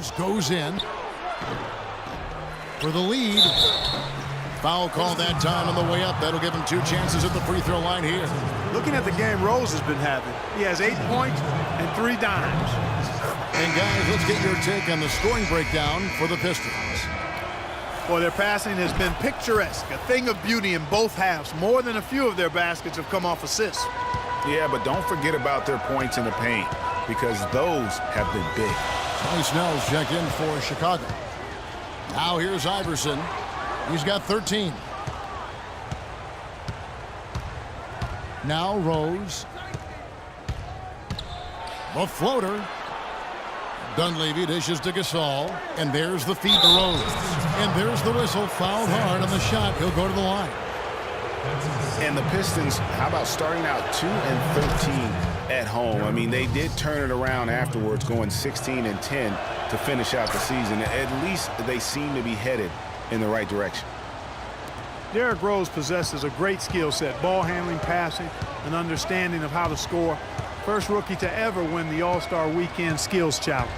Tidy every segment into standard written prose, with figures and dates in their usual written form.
Rose goes in for the lead. Foul call that time on the way up. That'll give him 2 chances at the free throw line here. Looking at the game Rose has been having, he has 8 points and 3 dimes. And guys, let's get your take on the scoring breakdown for the Pistons. Well, their passing has been picturesque, a thing of beauty in both halves. More than a few of their baskets have come off assists. Yeah, but don't forget about their points in the paint, because those have been big. Sonny Snell's check in for Chicago. Now here's Iverson. He's got 13. Now Rose. The floater. Dunleavy dishes to Gasol. And there's the feed to Rose. And there's the whistle. Fouled hard on the shot. He'll go to the line. And the Pistons, how about starting out 2-13 at home? I mean, they did turn it around afterwards, going 16-10 to finish out the season. At least they seem to be headed in the right direction. Derrick Rose possesses a great skill set, ball handling, passing, an understanding of how to score. First rookie to ever win the All-Star Weekend Skills Challenge.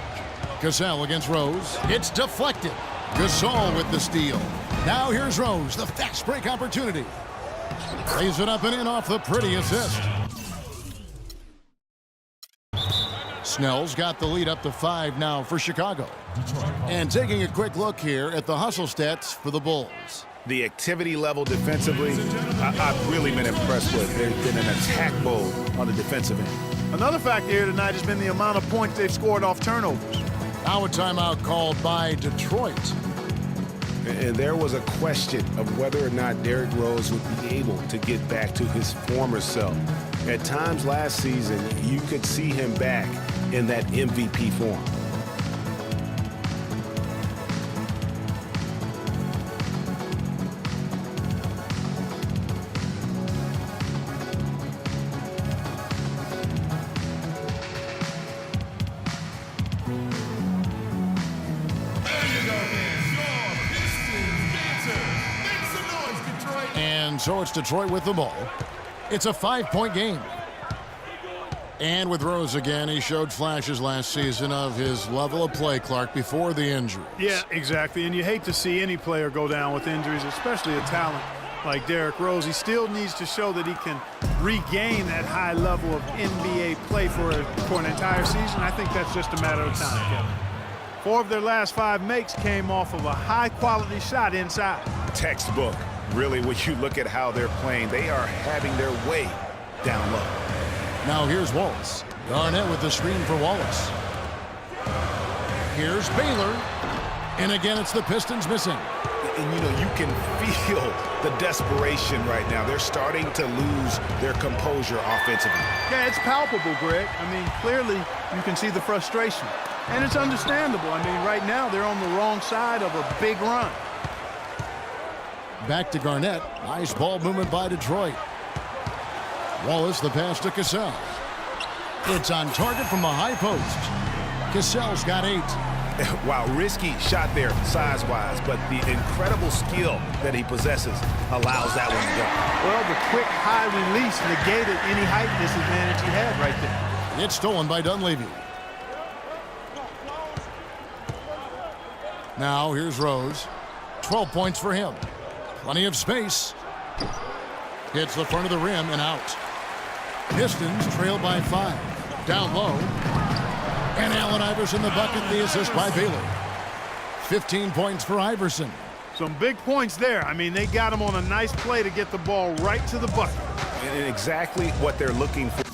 Gasol against Rose. It's deflected. Gasol with the steal. Now here's Rose, the fast break opportunity. Lays it up and in off the pretty assist. Snell's got the lead up to 5 now for Chicago. And taking a quick look here at the hustle stats for the Bulls. The activity level defensively, I've really been impressed with. There's been an attack mode on the defensive end. Another factor here tonight has been the amount of points they've scored off turnovers. Now a timeout called by Detroit. And there was a question of whether or not Derrick Rose would be able to get back to his former self. At times last season, you could see him back in that MVP form. And so it's Detroit with the ball. It's a 5-point game. And with Rose again, he showed flashes last season of his level of play, Clark, before the injuries. Yeah, exactly. And you hate to see any player go down with injuries, especially a talent like Derrick Rose. He still needs to show that he can regain that high level of NBA play for an entire season. I think that's just a matter of time, Kevin. 4 of their last 5 makes came off of a high-quality shot inside. Textbook. Really, when you look at how they're playing, they are having their way down low. Now here's Wallace. Garnett with the screen for Wallace. Here's Baylor. And again, it's the Pistons missing. And, you know, you can feel the desperation right now. They're starting to lose their composure offensively. Yeah, it's palpable, Greg. I mean, clearly you can see the frustration. And it's understandable. I mean, right now they're on the wrong side of a big run. Back to Garnett. Nice ball movement by Detroit. Wallace, the pass to Cassell. It's on target from the high post. Cassell's got 8. Wow, risky shot there size-wise, but the incredible skill that he possesses allows that one to go. Well, the quick high release negated any height disadvantage he had right there. It's stolen by Dunleavy. Now here's Rose. 12 points for him. Plenty of space. Hits the front of the rim and out. Pistons trail by 5. Down low. And Allen Iverson the bucket, the assist by Baylor. 15 points for Iverson. Some big points there. I mean, they got him on a nice play to get the ball right to the bucket. And exactly what they're looking for.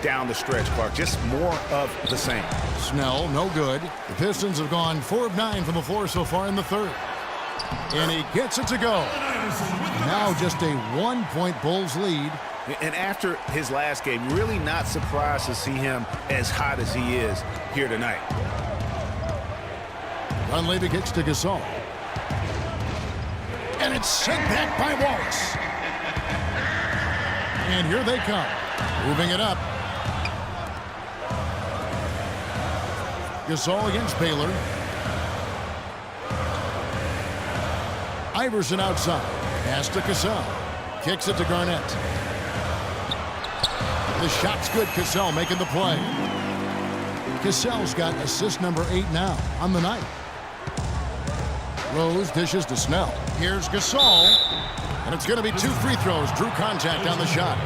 down the stretch, Clark. Just more of the same. Snell, no good. The Pistons have gone 4 of 9 from the floor so far in the third. And he gets it to go. Now just a 1-point Bulls lead. And after his last game, really not surprised to see him as hot as he is here tonight. Dunleavy kicks to Gasol. And it's sent back by Wallace. And here they come. Moving it up. Gasol against Baylor. Iverson outside. Pass to Cassell. Kicks it to Garnett. The shot's good. Cassell making the play. Cassell's got assist number 8 now on the night. Rose dishes to Snell. Here's Gasol. And it's going to be 2 free throws. Drew contact on the shot.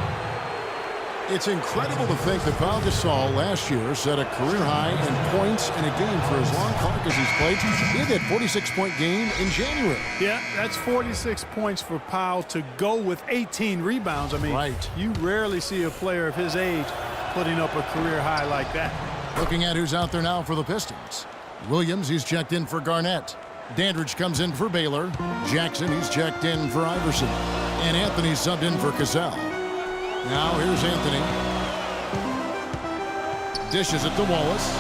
It's incredible to think that Pau Gasol last year set a career high in points in a game for as long Clark as he's played. He had that 46-point game in January. Yeah, that's 46 points for Pau to go with 18 rebounds. I mean, right. You rarely see a player of his age putting up a career high like that. Looking at who's out there now for the Pistons. Williams, he's checked in for Garnett. Dandridge comes in for Baylor. Jackson, he's checked in for Iverson. And Anthony subbed in for Cassell. Now here's Anthony. Dishes it to Wallace.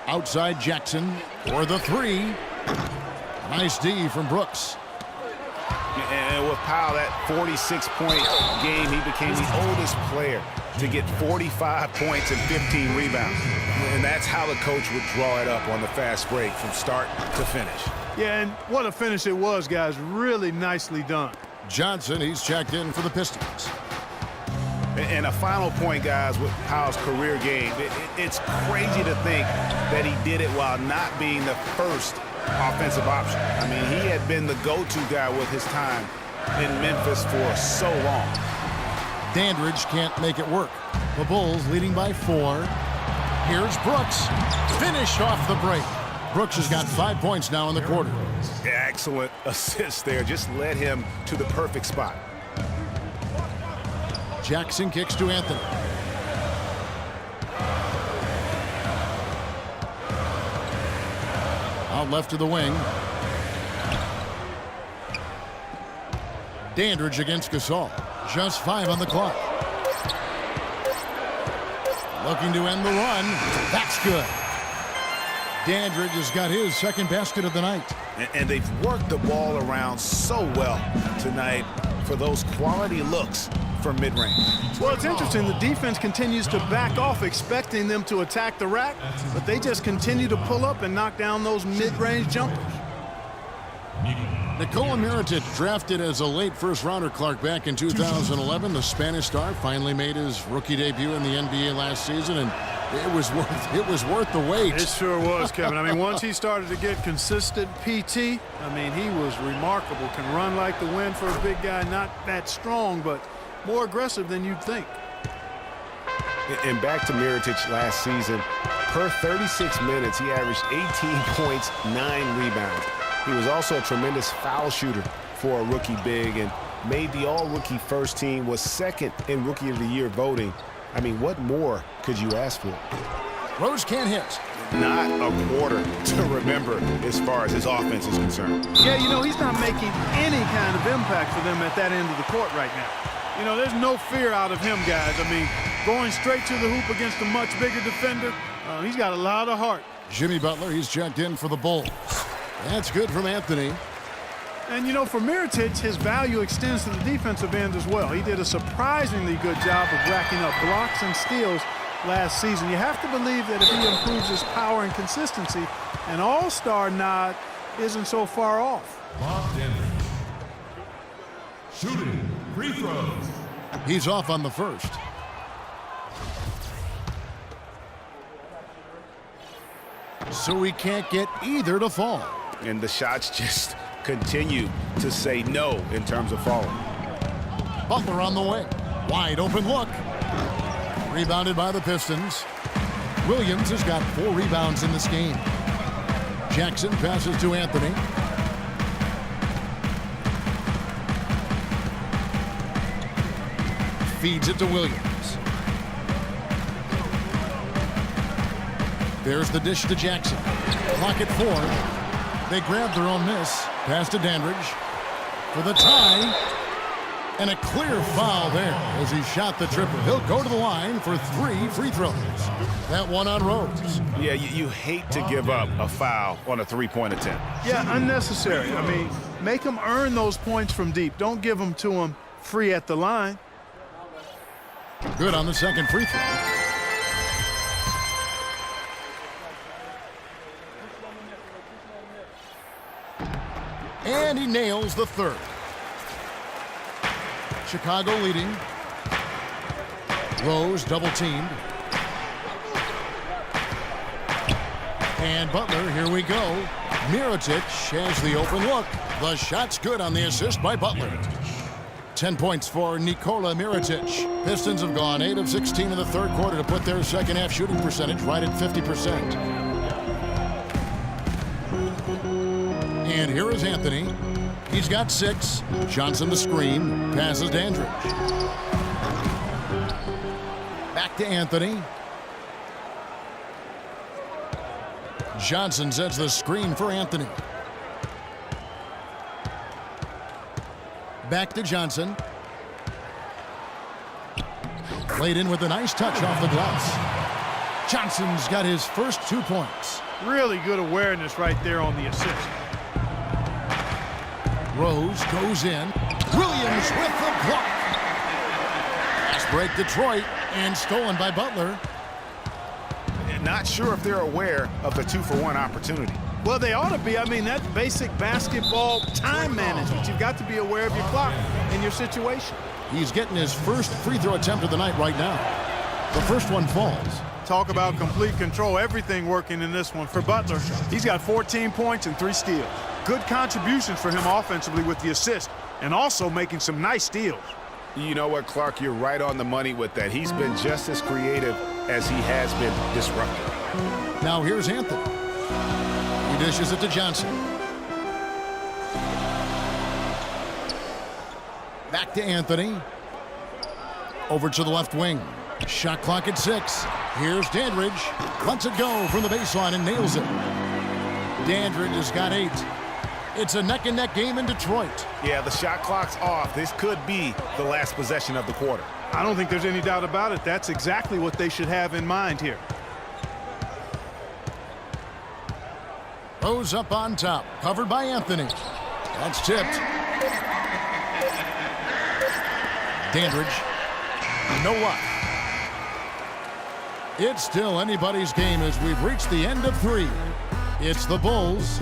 Outside Jackson for the 3. Nice D from Brooks. And with Pau, that 46-point game, he became the oldest player to get 45 points and 15 rebounds. And that's how the coach would draw it up on the fast break from start to finish. Yeah, and what a finish it was, guys. Really nicely done. Johnson, he's checked in for the Pistons. And a final point, guys, with Pau's career game. It's crazy to think that he did it while not being the first offensive option. I mean, he had been the go-to guy with his time in Memphis for so long. Dandridge can't make it work. The Bulls leading by 4. Here's Brooks. Finished off the break. Brooks has got 5 points now in the quarter. Excellent assist there. Just led him to the perfect spot. Jackson kicks to Anthony. Out left to the wing. Dandridge against Gasol. Just 5 on the clock. Looking to end the run. That's good. Dandridge has got his second basket of the night. And they've worked the ball around so well tonight for those quality looks from mid-range. Well, it's interesting. The defense continues to back off, expecting them to attack the rack, but they just continue to pull up and knock down those mid-range jumpers. Nikola Mirotic, drafted as a late first-rounder, Clark, back in 2011. The Spanish star finally made his rookie debut in the NBA last season, and it was worth the wait. It sure was, Kevin. I mean, once he started to get consistent PT, I mean, he was remarkable. Can run like the wind for a big guy. Not that strong, but more aggressive than you'd think. And back to Mirotic last season, per 36 minutes, he averaged 18 points, 9 rebounds. He was also a tremendous foul shooter for a rookie big and made the all-rookie first team, was second in Rookie of the Year voting. I mean, what more could you ask for? Rose can't hit. Not a quarter to remember as far as his offense is concerned. Yeah, you know, he's not making any kind of impact for them at that end of the court right now. You know, there's no fear out of him, guys. I mean, going straight to the hoop against a much bigger defender, he's got a lot of heart. Jimmy Butler, he's checked in for the Bulls. That's good from Anthony. And, you know, for Mirotic, his value extends to the defensive end as well. He did a surprisingly good job of racking up blocks and steals last season. You have to believe that if he improves his power and consistency, an all-star nod isn't so far off. Shooting free throws. He's off on the first. So he can't get either to fall. And the shots just continue to say no in terms of falling. Butler on the way. Wide open look. Rebounded by the Pistons. Williams has got 4 rebounds in this game. Jackson passes to Anthony. feeds it to Williams. There's the dish to Jackson. Clock at 4. They grab their own miss. Pass to Dandridge for the tie. And a clear foul there as he shot the triple. He'll go to the line for 3 free throws. That one on Rose. Yeah, you hate to give up a foul on a three-point attempt. Yeah, unnecessary. I mean, make them earn those points from deep. Don't give them to them free at the line. Good on the second free throw. And he nails the third. Chicago leading. Rose double teamed. And Butler, here we go. Mirotic has the open look. The shot's good on the assist by Butler. 10 points for Nikola Mirotic. Pistons have gone 8 of 16 in the third quarter to put their second half shooting percentage right at 50%. And here is Anthony. He's got 6. Johnson the screen. Passes Dandridge. Back to Anthony. Johnson sets the screen for Anthony. Back to Johnson. Played in with a nice touch off the glass. Johnson's got his first 2 points. Really good awareness right there on the assist. Rose goes in. Williams with the block. Fast break Detroit and stolen by Butler. Not sure if they're aware of the 2-for-1 opportunity. Well, they ought to be. I mean, that's basic basketball time management. You've got to be aware of your clock and your situation. He's getting his first free throw attempt of the night right now. The first one falls. Talk about complete control. Everything working in this one for Butler. He's got 14 points and 3 steals. Good contributions for him offensively with the assist and also making some nice steals. You know what, Clark? You're right on the money with that. He's been just as creative as he has been disruptive. Now here's Anthony. He dishes it to Johnson. Back to Anthony. Over to the left wing. Shot clock at 6. Here's Dandridge. Lets it go from the baseline and nails it. Dandridge has got 8. It's a neck-and-neck game in Detroit. Yeah, the shot clock's off. This could be the last possession of the quarter. I don't think there's any doubt about it. That's exactly what they should have in mind here. Rose up on top, covered by Anthony. That's tipped. Dandridge. No luck. It's still anybody's game as we've reached the end of 3. It's the Bulls